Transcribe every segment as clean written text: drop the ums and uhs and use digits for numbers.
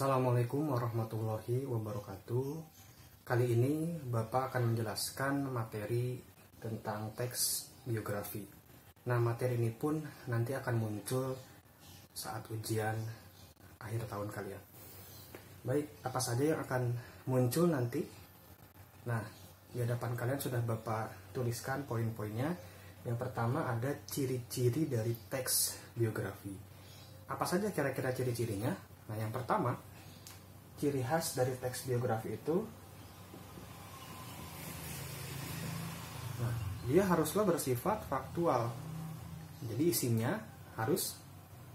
Assalamualaikum warahmatullahi wabarakatuh. Kali ini Bapak akan menjelaskan materi tentang teks biografi. Nah, materi ini pun nanti akan muncul saat ujian akhir tahun kalian. Baik, apa saja yang akan muncul nanti? Nah, di hadapan kalian sudah Bapak tuliskan poin-poinnya. Yang pertama ada ciri-ciri dari teks biografi. Apa saja kira-kira ciri-cirinya? Nah, yang pertama, ciri khas dari teks biografi itu, nah, dia haruslah bersifat faktual. Jadi isinya harus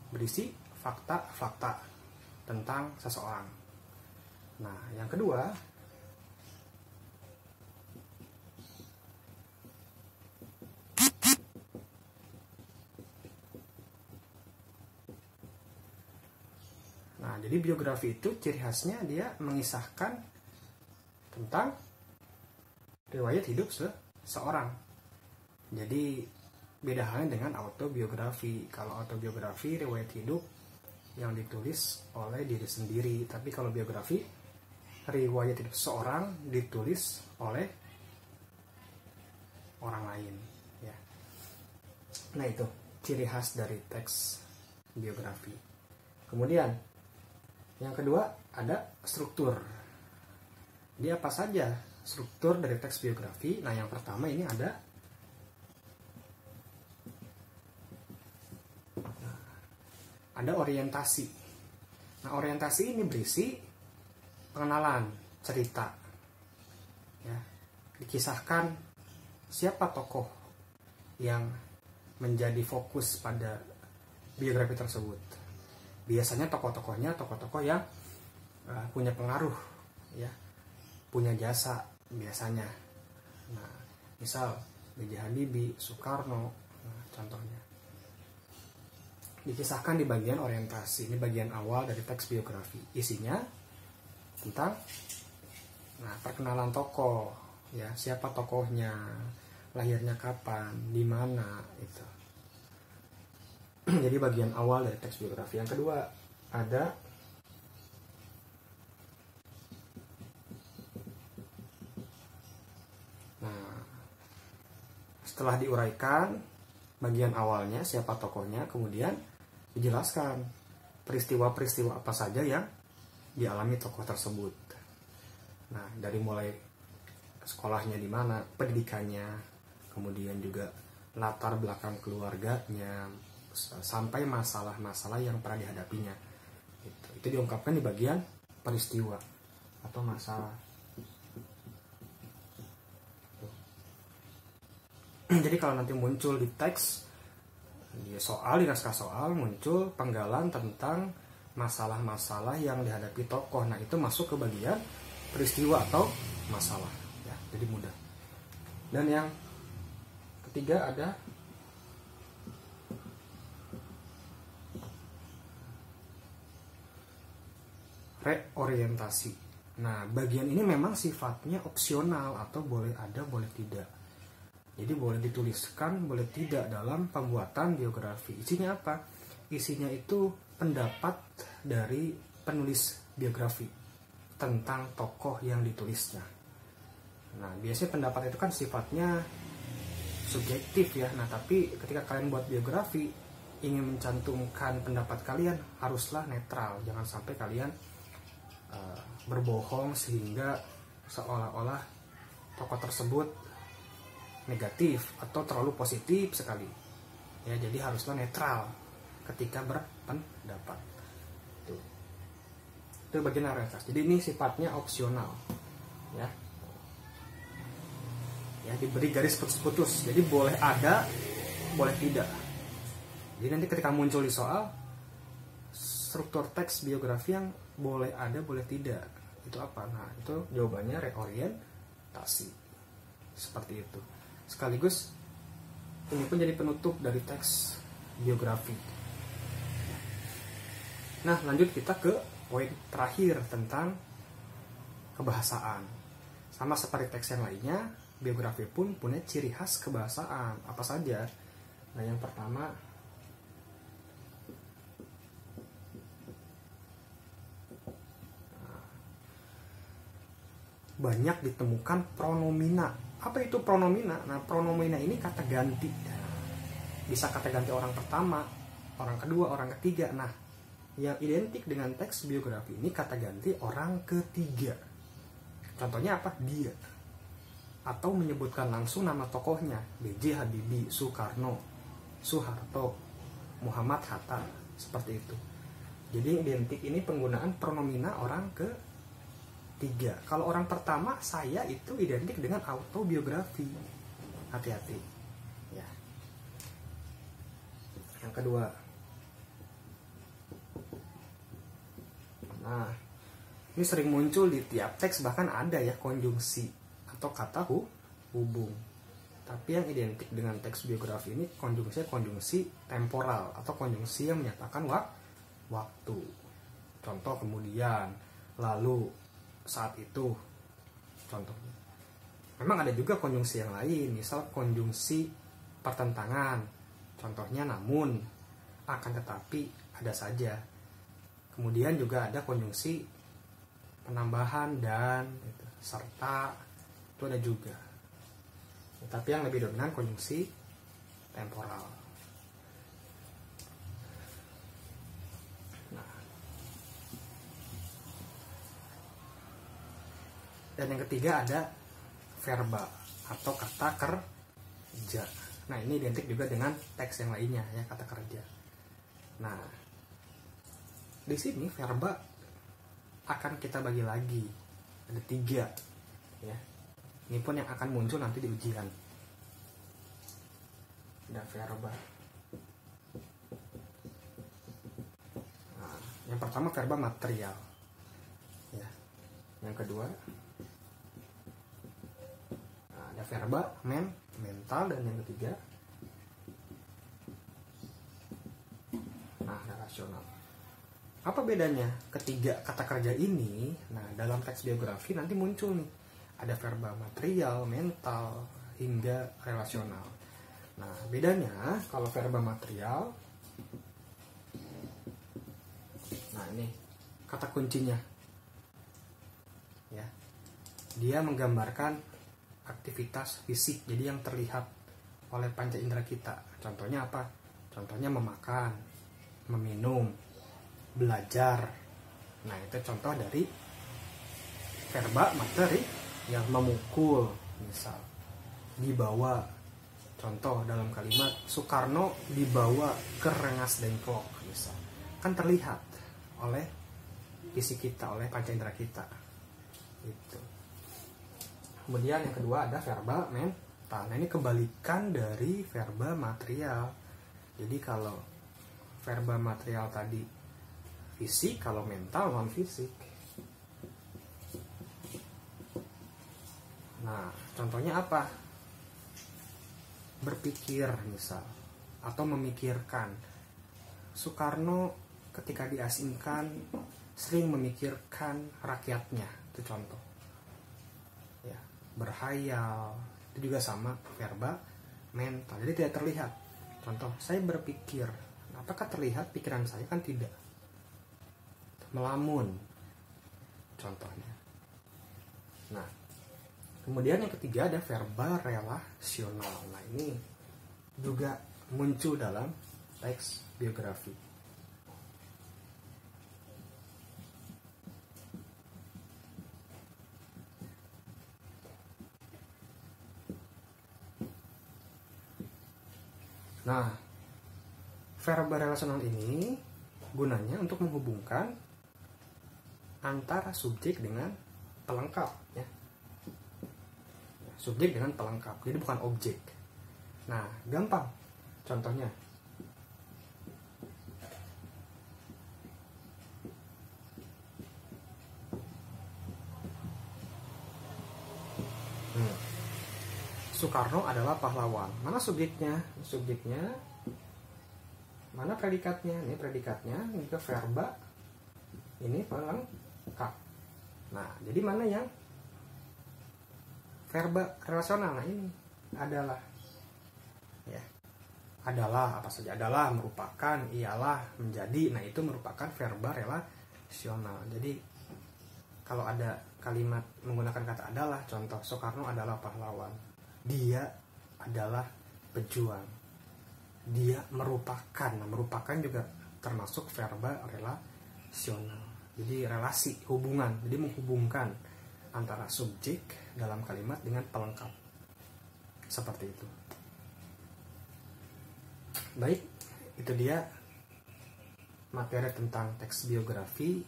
berisi fakta-fakta tentang seseorang. Nah, yang kedua, nah, jadi biografi itu ciri khasnya dia mengisahkan tentang riwayat hidup seseorang. Jadi beda halnya dengan autobiografi. Kalau autobiografi riwayat hidup yang ditulis oleh diri sendiri, tapi kalau biografi riwayat hidup seseorang ditulis oleh orang lain. Ya. Nah, itu ciri khas dari teks biografi. Kemudian yang kedua ada struktur. Dia apa saja struktur dari teks biografi? Nah, yang pertama ini ada orientasi. Nah, orientasi ini berisi pengenalan, cerita. Ya, dikisahkan siapa tokoh yang menjadi fokus pada biografi tersebut. Biasanya tokoh-tokohnya tokoh-tokoh yang punya pengaruh, ya, punya jasa biasanya. Nah, misal B.J. Habibie, Soekarno, nah, contohnya. Dikisahkan di bagian orientasi, ini bagian awal dari teks biografi. Isinya tentang perkenalan tokoh, ya, siapa tokohnya, lahirnya kapan, di mana, itu. Jadi bagian awal dari teks biografi. Yang kedua ada setelah diuraikan bagian awalnya siapa tokohnya, kemudian dijelaskan peristiwa-peristiwa apa saja yang dialami tokoh tersebut. Nah, dari mulai sekolahnya di mana, pendidikannya, kemudian juga latar belakang keluarganya, sampai masalah-masalah yang pernah dihadapinya. Itu diungkapkan di bagian peristiwa atau masalah. Jadi kalau nanti muncul di teks, di naskah soal muncul penggalan tentang masalah-masalah yang dihadapi tokoh. Nah, itu masuk ke bagian peristiwa atau masalah. Ya, jadi mudah. Dan yang ketiga ada reorientasi. Nah, bagian ini memang sifatnya opsional atau boleh ada, boleh tidak. Jadi boleh dituliskan, boleh tidak dalam pembuatan biografi. Isinya apa? Isinya itu pendapat dari penulis biografi tentang tokoh yang ditulisnya. Nah, biasanya pendapat itu kan sifatnya subjektif, ya. Nah, tapi ketika kalian buat biografi, ingin mencantumkan pendapat kalian, haruslah netral. Jangan sampai kalian berbohong sehingga seolah-olah tokoh tersebut negatif atau terlalu positif sekali. Ya, jadi haruslah netral ketika berpendapat. Itu bagian orientasi. Jadi ini sifatnya opsional. Ya. Ya, diberi garis putus-putus. Jadi boleh ada, boleh tidak. Jadi nanti ketika muncul di soal, struktur teks biografi yang boleh ada, boleh tidak, itu apa? Nah, itu jawabannya reorientasi. Seperti itu. Sekaligus ini pun jadi penutup dari teks biografi. Nah, lanjut kita ke poin terakhir tentang kebahasaan. Sama seperti teks yang lainnya, biografi pun punya ciri khas kebahasaan. Apa saja? Nah, yang pertama banyak ditemukan pronomina. Apa itu pronomina? Nah, pronomina ini kata ganti. Bisa kata ganti orang pertama, orang kedua, orang ketiga. Nah, yang identik dengan teks biografi ini kata ganti orang ketiga. Contohnya apa? Dia. Atau menyebutkan langsung nama tokohnya, B.J. Habibie, Soekarno, Soeharto, Muhammad Hatta, seperti itu. Jadi identik ini penggunaan pronomina orang ketiga. Kalau orang pertama, saya, itu identik dengan autobiografi. Hati-hati. Ya. Yang kedua. Nah, ini sering muncul di tiap teks, bahkan ada ya konjungsi atau kata hubung. Tapi yang identik dengan teks biografi ini konjungsi temporal atau konjungsi yang menyatakan waktu. Contoh kemudian, lalu, saat itu. Contohnya. Memang ada juga konjungsi yang lain, misal konjungsi pertentangan. Contohnya namun, akan tetapi, ada saja. Kemudian juga ada konjungsi penambahan dan serta, itu ada juga. Tapi yang lebih dominan konjungsi temporal. Nah. Dan yang ketiga ada verba atau kata kerja. Nah, ini identik juga dengan teks yang lainnya ya, kata kerja. Nah, di sini verba akan kita bagi lagi, ada 3 ya. Ini pun yang akan muncul nanti di ujian. Ada verba. Nah, yang pertama verba material ya. Yang kedua ada verba mental, dan yang ketiga relasional. Apa bedanya ketiga kata kerja ini? Nah, dalam teks biografi nanti muncul nih, ada verba material, mental, hingga relasional. Nah, bedanya kalau verba material, nah ini kata kuncinya ya, dia menggambarkan aktivitas fisik, jadi yang terlihat oleh panca indera kita. Contohnya apa? Contohnya memakan, meminum, belajar. Nah, itu contoh dari verba materi yang memukul, misal dibawa. Contoh dalam kalimat Soekarno dibawa ke Rengas Dengklok, misal. Kan terlihat oleh fisik kita, oleh panca indera kita. Itu. Kemudian yang kedua ada verba mental. Nah, ini kebalikan dari verba material. Jadi kalau verba material tadi fisik, kalau mental non fisik. Nah, contohnya apa? Berpikir misal, atau memikirkan. Soekarno ketika diasingkan sering memikirkan rakyatnya, itu contoh ya. Berhayal, itu juga sama verba mental, jadi tidak terlihat. Contoh, saya berpikir, apakah terlihat pikiran saya? Kan tidak. Melamun, contohnya. Nah, kemudian yang ketiga ada verba relasional. Nah, ini juga muncul dalam teks biografi. Nah, verba relasional ini gunanya untuk menghubungkan antara subjek dengan pelengkap ya. Subjek dengan pelengkap, jadi bukan objek. Nah, gampang contohnya. Soekarno adalah pahlawan. Mana subjeknya? Subjeknya. Mana predikatnya? Ini predikatnya. Ini ke verba. Ini pelengkap. Nah, jadi mana yang verba relasional? Nah, ini adalah. Ya. Adalah apa saja? Adalah, merupakan, ialah, menjadi. Nah, itu merupakan verba relasional. Jadi kalau ada kalimat menggunakan kata adalah, contoh Soekarno adalah pahlawan, dia adalah pejuang, dia merupakan. Nah, merupakan juga termasuk verba relasional, jadi relasi, hubungan, jadi menghubungkan antara subjek dalam kalimat dengan pelengkap, seperti itu. Baik, itu dia materi tentang teks biografi.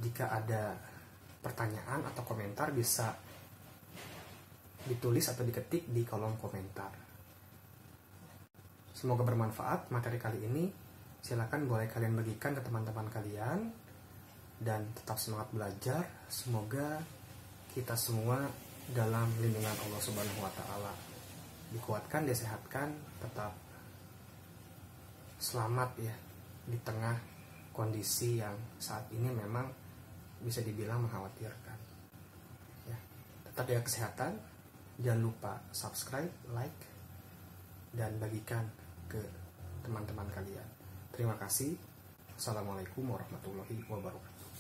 Jika ada pertanyaan atau komentar bisa ditulis atau diketik di kolom komentar. Semoga bermanfaat materi kali ini. Silakan boleh kalian bagikan ke teman-teman kalian, dan tetap semangat belajar. Semoga kita semua dalam lindungan Allah Subhanahu wa taala, dikuatkan, disehatkan, tetap selamat ya di tengah kondisi yang saat ini memang bisa dibilang mengkhawatirkan. Ya, tetap jaga kesehatan. Jangan lupa subscribe, like, dan bagikan ke teman-teman kalian. Terima kasih. Assalamualaikum warahmatullahi wabarakatuh.